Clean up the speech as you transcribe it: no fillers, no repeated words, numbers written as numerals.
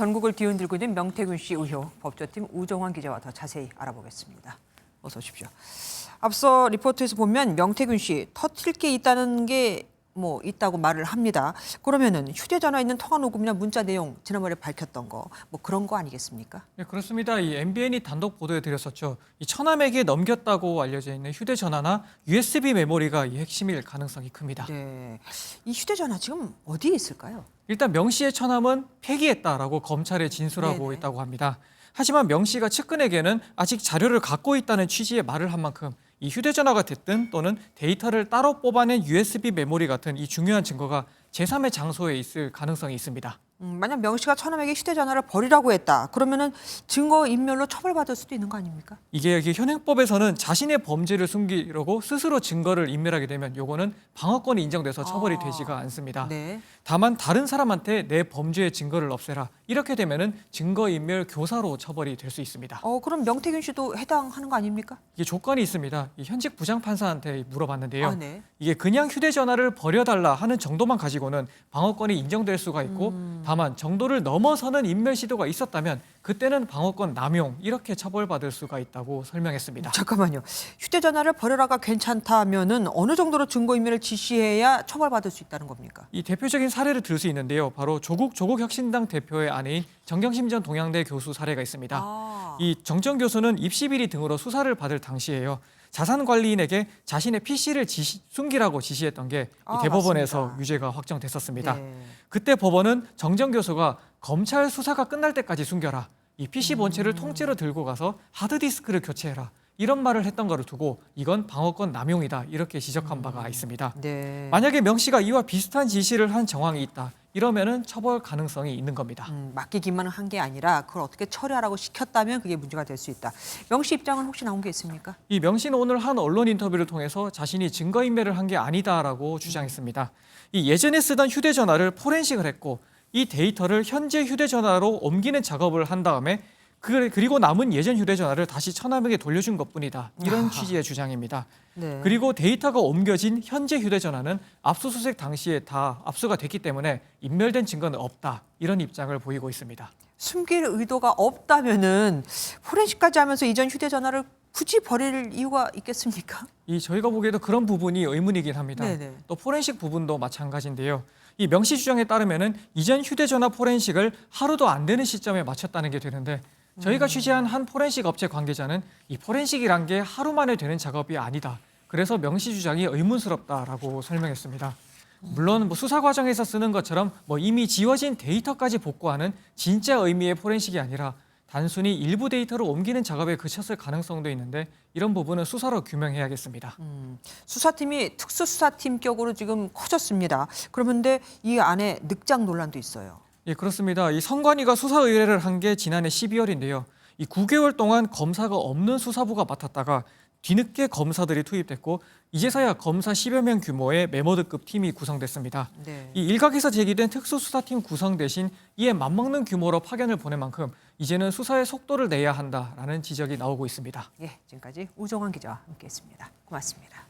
전국을 뒤흔들고 있는 명태균 씨 의혹, 법조팀 우정환 기자와 더 자세히 알아보겠습니다. 어서 오십시오. 앞서 리포트에서 보면 명태균 씨 터뜨릴 게 있다는 게 있다고 말을 합니다. 그러면은 휴대전화에 있는 통화 녹음이나 문자 내용 지난번에 밝혔던 거 그런 거 아니겠습니까? 네, 그렇습니다. 이 MBN이 단독 보도해 드렸었죠. 이 처남에게 넘겼다고 알려져 있는 휴대전화나 USB 메모리가 이 핵심일 가능성이 큽니다. 네, 이 휴대전화 지금 어디에 있을까요? 일단 명 씨의 처남은 폐기했다라고 검찰에 진술하고 네네. 있다고 합니다. 하지만 명 씨가 측근에게는 아직 자료를 갖고 있다는 취지의 말을 한 만큼 이 휴대전화가 됐든 또는 데이터를 따로 뽑아낸 USB 메모리 같은 이 중요한 증거가 제3의 장소에 있을 가능성이 있습니다. 만약 명 씨가 처남에게 휴대전화를 버리라고 했다. 그러면은 증거인멸로 처벌받을 수도 있는 거 아닙니까? 이게 현행법에서는 자신의 범죄를 숨기려고 스스로 증거를 인멸하게 되면 요거는 방어권이 인정돼서 처벌이 되지가 않습니다. 네. 다만 다른 사람한테 내 범죄의 증거를 없애라. 이렇게 되면은 증거인멸 교사로 처벌이 될 수 있습니다. 그럼 명태균 씨도 해당하는 거 아닙니까? 이게 조건이 있습니다. 이 현직 부장판사한테 물어봤는데요. 네. 이게 그냥 휴대전화를 버려달라 하는 정도만 가지고는 방어권이 인정될 수가 있고 다만 정도를 넘어서는 인멸 시도가 있었다면 그때는 방어권 남용 이렇게 처벌받을 수가 있다고 설명했습니다. 잠깐만요. 휴대전화를 버려라가 괜찮다면은 어느 정도로 증거인멸을 지시해야 처벌받을 수 있다는 겁니까? 이 대표적인 사례를 들 수 있는데요. 바로 조국 혁신당 대표의 아내인 정경심 전 동양대 교수 사례가 있습니다. 이 정전 교수는 입시 비리 등으로 수사를 받을 당시에요. 자산 관리인에게 자신의 PC를 숨기라고 지시했던 게 이 대법원에서 맞습니다. 유죄가 확정됐었습니다. 네. 그때 법원은 정정 교수가 검찰 수사가 끝날 때까지 숨겨라. 이 PC 본체를 통째로 들고 가서 하드디스크를 교체해라. 이런 말을 했던 거를 두고 이건 방어권 남용이다. 이렇게 지적한 바가 있습니다. 네. 만약에 명 씨가 이와 비슷한 지시를 한 정황이 있다. 이러면은 처벌 가능성이 있는 겁니다. 맡기기만 한 게 아니라 그걸 어떻게 처리하라고 시켰다면 그게 문제가 될 수 있다. 명 씨 입장은 혹시 나온 게 있습니까? 이 명 씨는 오늘 한 언론 인터뷰를 통해서 자신이 증거인멸을 한 게 아니다라고 주장했습니다. 이 예전에 쓰던 휴대전화를 포렌식을 했고 이 데이터를 현재 휴대전화로 옮기는 작업을 한 다음에 그리고 남은 예전 휴대전화를 다시 처남에게 돌려준 것뿐이다. 이런 취지의 주장입니다. 네. 그리고 데이터가 옮겨진 현재 휴대전화는 압수수색 당시에 다 압수가 됐기 때문에 인멸된 증거는 없다. 이런 입장을 보이고 있습니다. 숨길 의도가 없다면은 포렌식까지 하면서 이전 휴대전화를 굳이 버릴 이유가 있겠습니까? 저희가 보기에도 그런 부분이 의문이긴 합니다. 네네. 또 포렌식 부분도 마찬가지인데요. 이 명 씨 주장에 따르면은 이전 휴대전화 포렌식을 하루도 안 되는 시점에 마쳤다는 게 되는데 저희가 취재한 한 포렌식 업체 관계자는 이 포렌식이란 게 하루 만에 되는 작업이 아니다. 그래서 명 씨 주장이 의문스럽다라고 설명했습니다. 물론 수사 과정에서 쓰는 것처럼 이미 지워진 데이터까지 복구하는 진짜 의미의 포렌식이 아니라 단순히 일부 데이터를 옮기는 작업에 그쳤을 가능성도 있는데 이런 부분은 수사로 규명해야겠습니다. 수사팀이 특수수사팀격으로 지금 커졌습니다. 그런데 이 안에 늑장 논란도 있어요. 예, 그렇습니다. 이 선관위가 수사 의뢰를 한 게 지난해 12월인데요. 이 9개월 동안 검사가 없는 수사부가 맡았다가 뒤늦게 검사들이 투입됐고 이제서야 검사 10여 명 규모의 메모드급 팀이 구성됐습니다. 네. 이 일각에서 제기된 특수수사팀 구성 대신 이에 맞먹는 규모로 파견을 보낸 만큼 이제는 수사에 속도를 내야 한다라는 지적이 나오고 있습니다. 지금까지 우정환 기자와 함께했습니다. 고맙습니다.